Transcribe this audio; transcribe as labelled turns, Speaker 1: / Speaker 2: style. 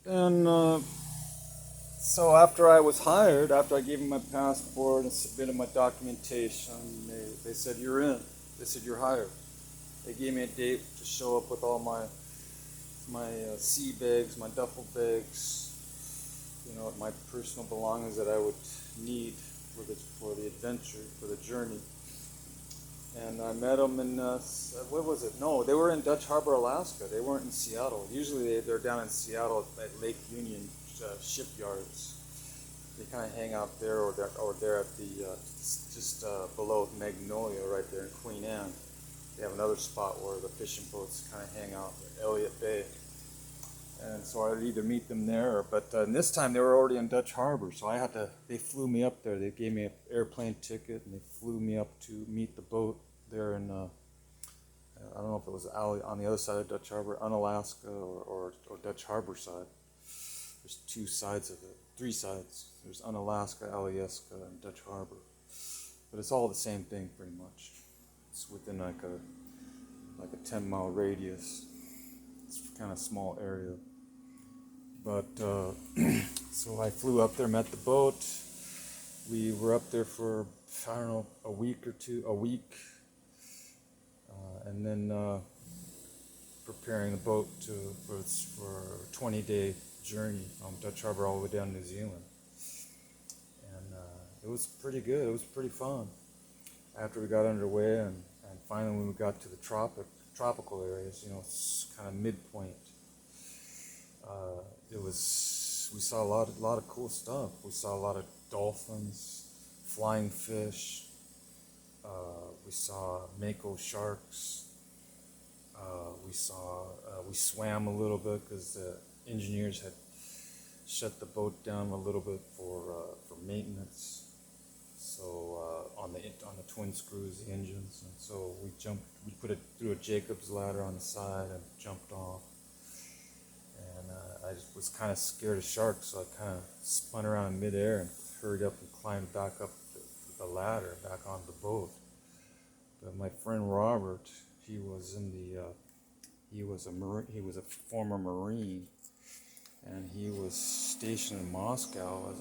Speaker 1: And so after I was hired, after I gave them my passport and submitted my documentation, they said, "You're in." They said, "You're hired." They gave me a date to show up with all my sea bags, my duffel bags, my personal belongings that I would need for the adventure, for the journey. And I met them in what was it? No, they were in Dutch Harbor, Alaska. They weren't in Seattle. Usually they're down in Seattle at Lake Union shipyards. They kind of hang out there, or they're at the just below Magnolia, right there in Queen Anne. They have another spot where the fishing boats kind of hang out, Elliott Bay. And so I'd either meet them there, but this time they were already in Dutch Harbor, so they flew me up there. They gave me an airplane ticket, and they flew me up to meet the boat there in, I don't know if it was on the other side of Dutch Harbor, Unalaska, or Dutch Harbor side. There's two sides of it, three sides. There's Unalaska, Alyeska, and Dutch Harbor. But it's all the same thing pretty much. It's within like a 10-mile radius. It's kind of small area. But so I flew up there, met the boat. We were up there for, I don't know, a week, and then preparing the boat for a 20-day journey from Dutch Harbor all the way down to New Zealand. And it was pretty good. It was pretty fun. After we got underway, and finally when we got to the tropical areas, it's kind of midpoint. We saw a lot of cool stuff. We saw a lot of dolphins, flying fish. We saw mako sharks. We swam a little bit because the engineers had shut the boat down a little bit for maintenance. So on the twin screws, the engines, and so we put it through a Jacob's ladder on the side and jumped off. And I was kind of scared of sharks, so I kind of spun around in midair and hurried up and climbed back up the ladder, back onto the boat. But my friend Robert, he was a former Marine, and he was stationed in Moscow